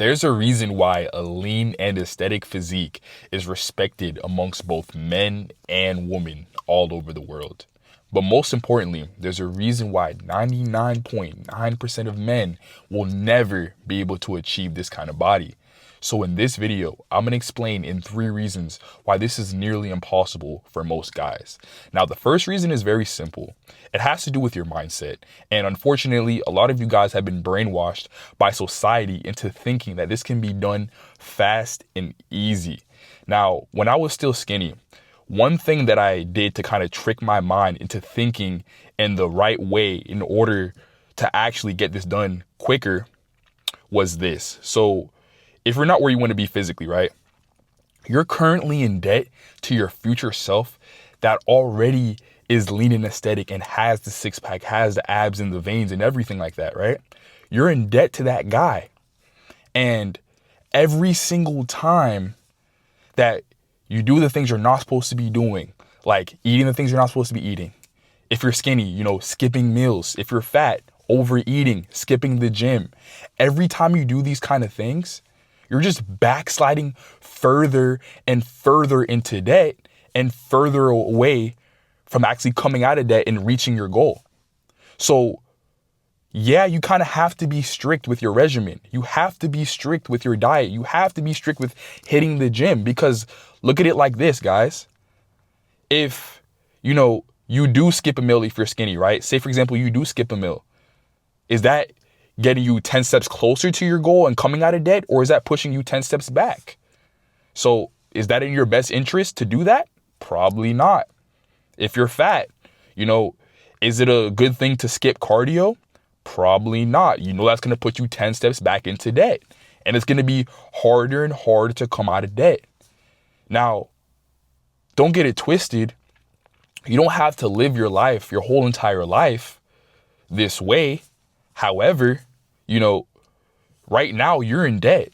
There's a reason why a lean and aesthetic physique is respected amongst both men and women all over the world. But most importantly, there's a reason why 99.9% of men will never be able to achieve this kind of body. So in this video, I'm going to explain in 3 reasons why this is nearly impossible for most guys. Now, the first reason is very simple. It has to do with your mindset. And unfortunately, a lot of you guys have been brainwashed by society into thinking that this can be done fast and easy. Now, when I was still skinny, one thing that I did to kind of trick my mind into thinking in the right way in order to actually get this done quicker was this. So if you're not where you want to be physically, right, you're currently in debt to your future self that already is lean and aesthetic and has the 6-pack, has the abs and the veins and everything like that, right? You're in debt to that guy. And every single time that you do the things you're not supposed to be doing, like eating the things you're not supposed to be eating. If you're skinny, skipping meals. If you're fat, overeating, skipping the gym. Every time you do these kind of things, you're just backsliding further and further into debt and further away from actually coming out of debt and reaching your goal. So yeah, you kind of have to be strict with your regimen. You have to be strict with your diet. You have to be strict with hitting the gym, because look at it like this, guys. If, you do skip a meal if you're skinny, right? Say, for example, you do skip a meal. Is that getting you 10 steps closer to your goal and coming out of debt, or is that pushing you 10 steps back? So is that in your best interest to do that? Probably not. If you're fat, is it a good thing to skip cardio? Probably not. That's going to put you 10 steps back into debt, and it's going to be harder and harder to come out of debt. Now, don't get it twisted. You don't have to live your life, your whole entire life this way. However, right now you're in debt.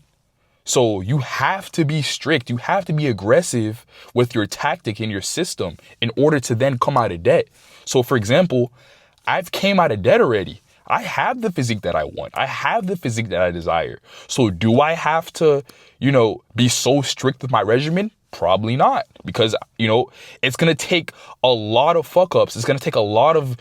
So you have to be strict. You have to be aggressive with your tactic and your system in order to then come out of debt. So for example, I've came out of debt already. I have the physique that I want. I have the physique that I desire. So do I have to, be so strict with my regimen? Probably not, because, it's going to take a lot of fuck ups. It's going to take a lot of,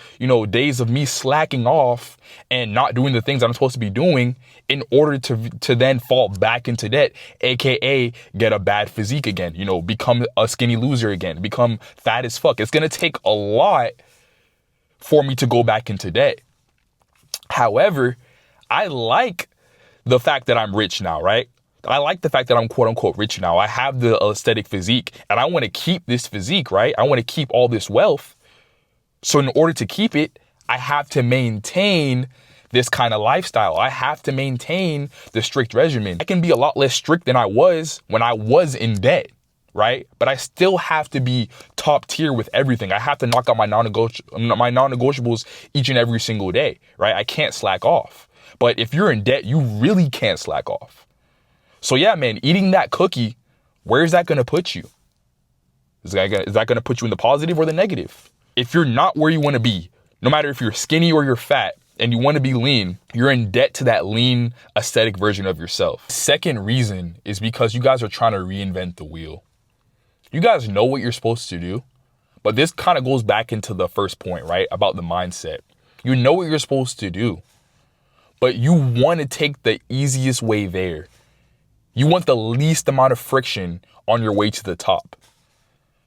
days of me slacking off and not doing the things I'm supposed to be doing in order to then fall back into debt, AKA get a bad physique again, become a skinny loser again, become fat as fuck. It's going to take a lot for me to go back into debt. However, I like the fact that I'm rich now, right? I like the fact that I'm quote unquote rich now. I have the aesthetic physique and I want to keep this physique, right? I want to keep all this wealth. So in order to keep it, I have to maintain this kind of lifestyle. I have to maintain the strict regimen. I can be a lot less strict than I was when I was in debt, right? But I still have to be top tier with everything. I have to knock out my non-negotiables each and every single day, right? I can't slack off. But if you're in debt, you really can't slack off. So yeah, man, eating that cookie, where is that going to put you? Is that going to put you in the positive or the negative? If you're not where you want to be, no matter if you're skinny or you're fat and you want to be lean, you're in debt to that lean aesthetic version of yourself. Second reason is because you guys are trying to reinvent the wheel. You guys know what you're supposed to do, but this kind of goes back into the first point, right? About the mindset. You know what you're supposed to do, but you want to take the easiest way there. You want the least amount of friction on your way to the top.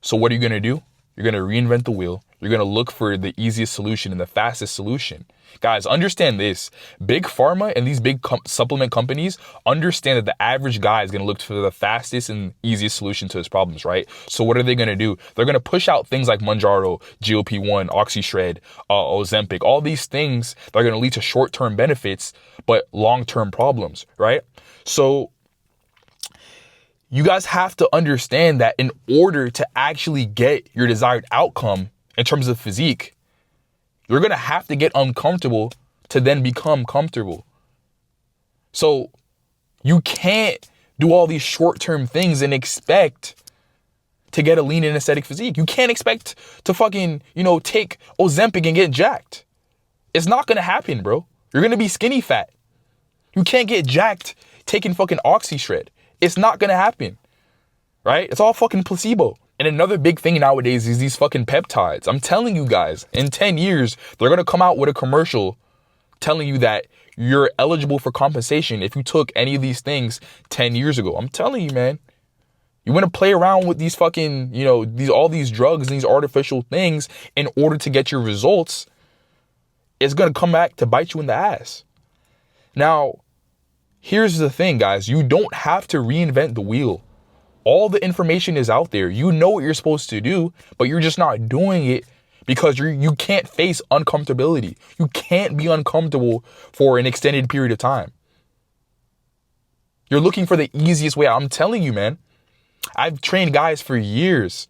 So what are you going to do? You're going to reinvent the wheel. You're going to look for the easiest solution and the fastest solution. Guys, understand this. Big pharma and these big supplement companies understand that the average guy is going to look for the fastest and easiest solution to his problems, right? So what are they going to do? They're going to push out things like Mounjaro, GLP-1, OxyShred, Ozempic, all these things that are going to lead to short-term benefits, but long-term problems, right? So you guys have to understand that in order to actually get your desired outcome in terms of physique, you're going to have to get uncomfortable to then become comfortable. So you can't do all these short-term things and expect to get a lean and aesthetic physique. You can't expect to fucking, take Ozempic and get jacked. It's not going to happen, bro. You're going to be skinny fat. You can't get jacked taking fucking oxy-shred. It's not gonna happen, right? It's all fucking placebo. And another big thing nowadays is these fucking peptides. I'm telling you guys, in 10 years, they're gonna come out with a commercial telling you that you're eligible for compensation if you took any of these things 10 years ago. I'm telling you, man. You want to play around with these fucking, all these drugs and these artificial things in order to get your results, it's going to come back to bite you in the ass. Now, here's the thing, guys. You don't have to reinvent the wheel. All the information is out there. You know what you're supposed to do, but you're just not doing it because you can't face uncomfortability. You can't be uncomfortable for an extended period of time. You're looking for the easiest way out. I'm telling you, man. I've trained guys for years.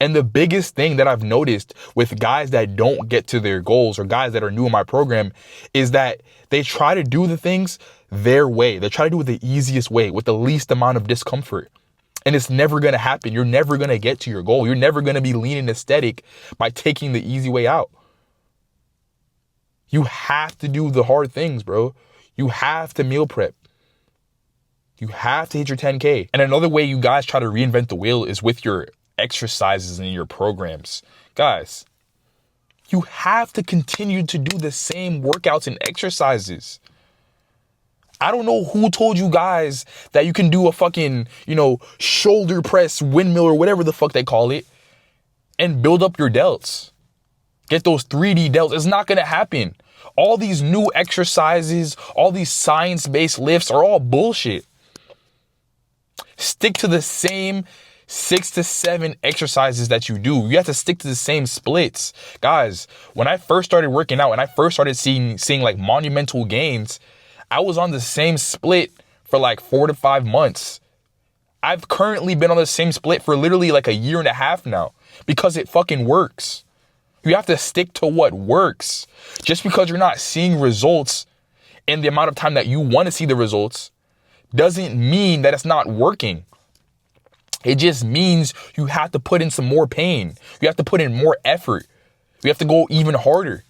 And the biggest thing that I've noticed with guys that don't get to their goals or guys that are new in my program is that they try to do the things their way. They try to do it the easiest way with the least amount of discomfort. And it's never going to happen. You're never going to get to your goal. You're never going to be lean and aesthetic by taking the easy way out. You have to do the hard things, bro. You have to meal prep. You have to hit your 10K. And another way you guys try to reinvent the wheel is with your exercises and your programs. Guys, you have to continue to do the same workouts and exercises. I don't know who told you guys that you can do a fucking, shoulder press windmill or whatever the fuck they call it and build up your delts. Get those 3D delts. It's not going to happen. All these new exercises, all these science-based lifts are all bullshit. Stick to the same 6 to 7 exercises that you do. You have to stick to the same splits. Guys, when I first started working out and I first started seeing like monumental gains, I was on the same split for like 4 to 5 months. I've currently been on the same split for literally like a year and a half now because it fucking works. You have to stick to what works. Just because you're not seeing results in the amount of time that you want to see the results doesn't mean that it's not working. It just means you have to put in some more pain. You have to put in more effort. You have to go even harder.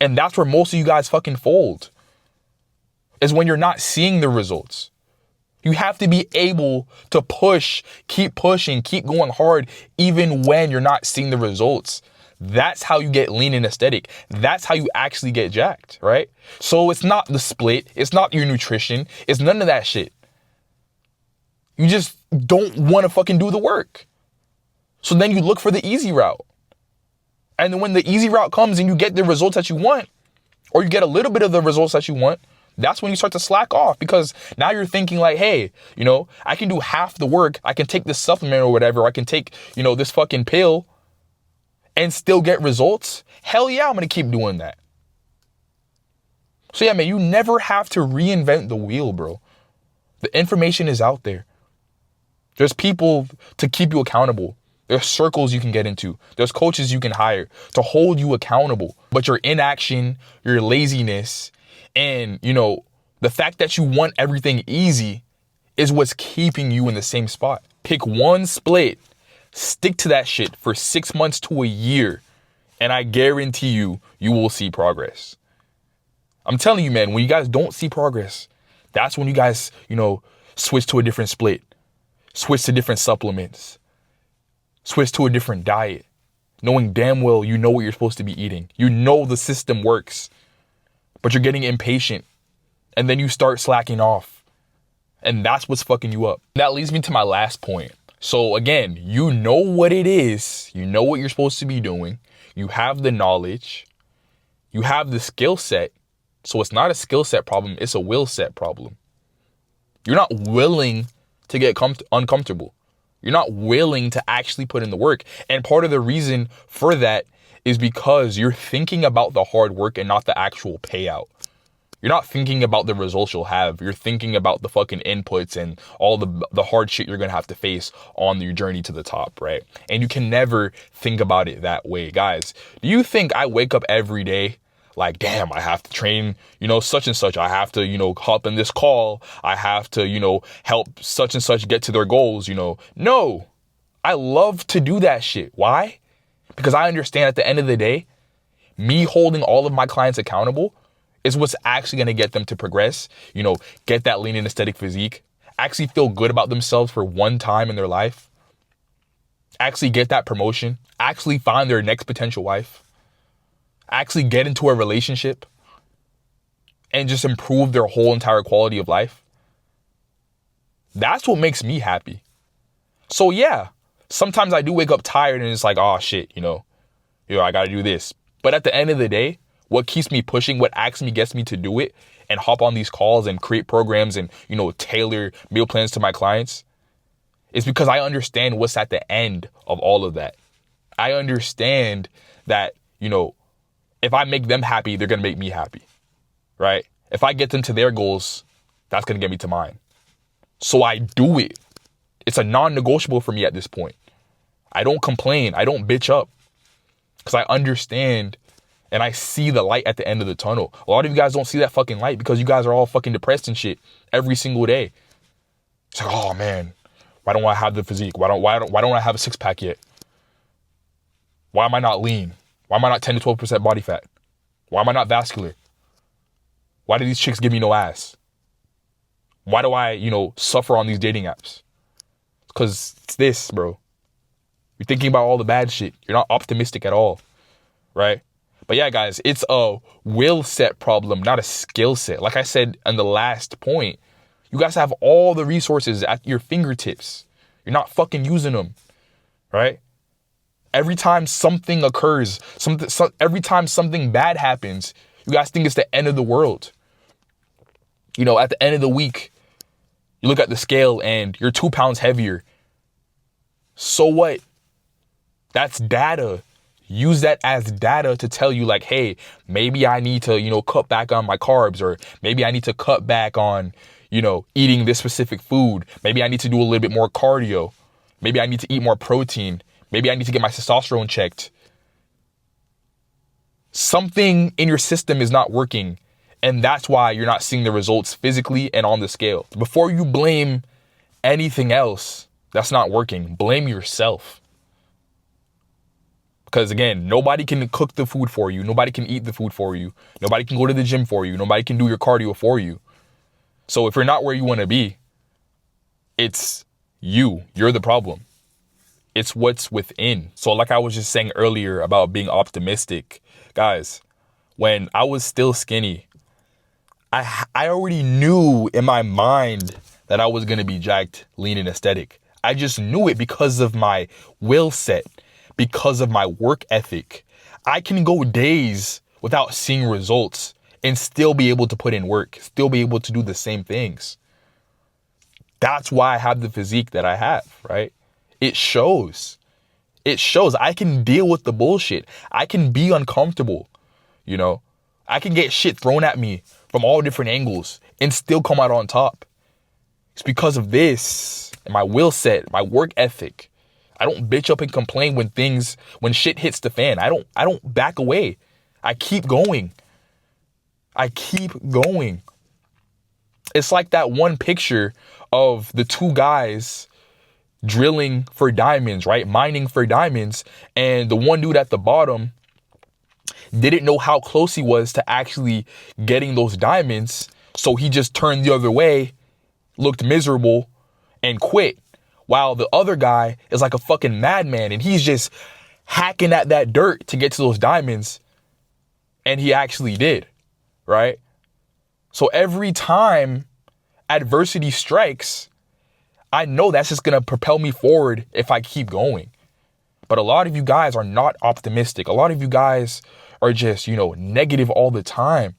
And that's where most of you guys fucking fold, is when you're not seeing the results. You have to be able to push, keep pushing, keep going hard, even when you're not seeing the results. That's how you get lean and aesthetic. That's how you actually get jacked, right? So it's not the split. It's not your nutrition. It's none of that shit. You just don't want to fucking do the work. So then you look for the easy route. And then when the easy route comes and you get the results that you want, or you get a little bit of the results that you want, that's when you start to slack off, because now you're thinking like, hey, I can do half the work. I can take this supplement or whatever. I can take, this fucking pill and still get results. Hell yeah, I'm going to keep doing that. So yeah, man, you never have to reinvent the wheel, bro. The information is out there. There's people to keep you accountable. There's circles you can get into. There's coaches you can hire to hold you accountable. But your inaction, your laziness, and, the fact that you want everything easy is what's keeping you in the same spot. Pick one split, stick to that shit for 6 months to a year, and I guarantee you, you will see progress. I'm telling you, man, when you guys don't see progress, that's when you guys, switch to a different split, switch to different supplements, switch to a different diet, knowing damn well you know what you're supposed to be eating. You know the system works, but you're getting impatient, and then you start slacking off, and that's what's fucking you up. That leads me to my last point. So again, you know what it is. You know what you're supposed to be doing. You have the knowledge. You have the skill set. So it's not a skill set problem. It's a will set problem. You're not willing to get uncomfortable. You're not willing to actually put in the work. And part of the reason for that is because you're thinking about the hard work and not the actual payout. You're not thinking about the results you'll have. You're thinking about the fucking inputs and all the hard shit you're going to have to face on your journey to the top, right? And you can never think about it that way. Guys, do you think I wake up every day like, damn, I have to train, such and such. I have to, hop in this call. I have to, help such and such get to their goals, No, I love to do that shit. Why? Because I understand at the end of the day, me holding all of my clients accountable It's what's actually going to get them to progress, get that lean and aesthetic physique, actually feel good about themselves for one time in their life, actually get that promotion, actually find their next potential wife, actually get into a relationship, and just improve their whole entire quality of life. That's what makes me happy. So yeah, sometimes I do wake up tired and it's like, oh shit, I got to do this. But at the end of the day, what keeps me pushing, what actually gets me to do it and hop on these calls and create programs and, tailor meal plans to my clients is because I understand what's at the end of all of that. I understand that, if I make them happy, they're going to make me happy, right? If I get them to their goals, that's going to get me to mine. So I do it. It's a non-negotiable for me at this point. I don't complain. I don't bitch up because I understand and I see the light at the end of the tunnel. A lot of you guys don't see that fucking light because you guys are all fucking depressed and shit every single day. It's like, oh man, why don't I have the physique? Why don't I have a six pack yet? Why am I not lean? Why am I not 10 to 12% body fat? Why am I not vascular? Why do these chicks give me no ass? Why do I, suffer on these dating apps? Because it's this, bro. You're thinking about all the bad shit. You're not optimistic at all, right? But yeah, guys, it's a will set problem, not a skill set. Like I said in the last point, you guys have all the resources at your fingertips. You're not fucking using them, right? Every time something occurs, every time something bad happens, you guys think it's the end of the world. At the end of the week, you look at the scale and you're 2 pounds heavier. So what? That's data. Use that as data to tell you like, hey, maybe I need to, cut back on my carbs, or maybe I need to cut back on, eating this specific food. Maybe I need to do a little bit more cardio. Maybe I need to eat more protein. Maybe I need to get my testosterone checked. Something in your system is not working. And that's why you're not seeing the results physically and on the scale. Before you blame anything else that's not working, blame yourself. Because again, nobody can cook the food for you. Nobody can eat the food for you. Nobody can go to the gym for you. Nobody can do your cardio for you. So if you're not where you want to be, it's you. You're the problem. It's what's within. So like I was just saying earlier about being optimistic, guys, when I was still skinny, I already knew in my mind that I was going to be jacked, lean, and aesthetic. I just knew it because of my will set, because of my work ethic. I can go days without seeing results and still be able to put in work, still be able to do the same things. That's why I have the physique that I have, right? It shows. It shows. I can deal with the bullshit. I can be uncomfortable, I can get shit thrown at me from all different angles and still come out on top. It's because of this and my will set, my work ethic. I don't bitch up and complain when shit hits the fan. I don't back away. I keep going. It's like that one picture of the two guys drilling for diamonds, right? Mining for diamonds. And the one dude at the bottom didn't know how close he was to actually getting those diamonds. So he just turned the other way, looked miserable, and quit. While the other guy is like a fucking madman and he's just hacking at that dirt to get to those diamonds. And he actually did, right? So every time adversity strikes, I know that's just going to propel me forward if I keep going. But a lot of you guys are not optimistic. A lot of you guys are just, negative all the time.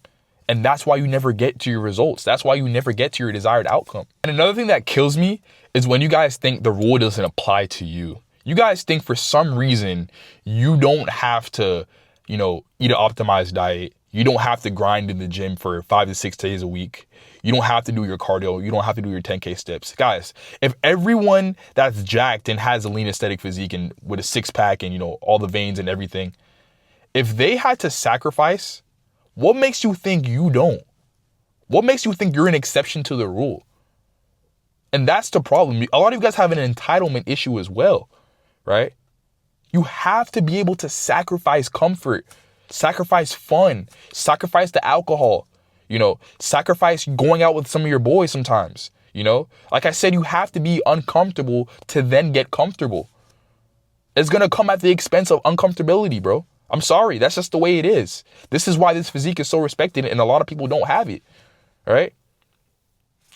And that's why you never get to your results. That's why you never get to your desired outcome. And another thing that kills me is when you guys think the rule doesn't apply to you. You guys think for some reason you don't have to, eat an optimized diet. You don't have to grind in the gym for 5 to 6 days a week. You don't have to do your cardio. You don't have to do your 10K steps. Guys, if everyone that's jacked and has a lean aesthetic physique and with a six pack and, all the veins and everything, if they had to sacrifice, what makes you think you don't? What makes you think you're an exception to the rule? And that's the problem. A lot of you guys have an entitlement issue as well, right? You have to be able to sacrifice comfort, sacrifice fun, sacrifice the alcohol, You know, sacrifice going out with some of your boys sometimes. You know, like I said, you have to be uncomfortable to then get comfortable. It's going to come at the expense of uncomfortability, bro. I'm sorry. That's just the way it is. This is why this physique is so respected and a lot of people don't have it. All right.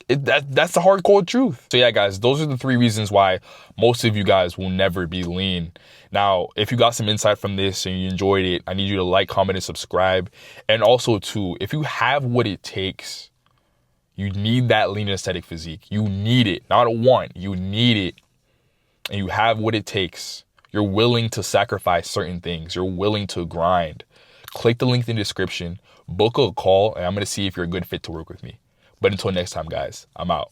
That's the hardcore truth. So yeah, guys, those are the 3 reasons why most of you guys will never be lean. Now, if you got some insight from this and you enjoyed it, I need you to like, comment, and subscribe. And also too, if you have what it takes, you need that lean aesthetic physique. You need it, not a want. You need it. And you have what it takes. You're willing to sacrifice certain things. You're willing to grind. Click the link in the description, book a call, and I'm going to see if you're a good fit to work with me. But until next time, guys, I'm out.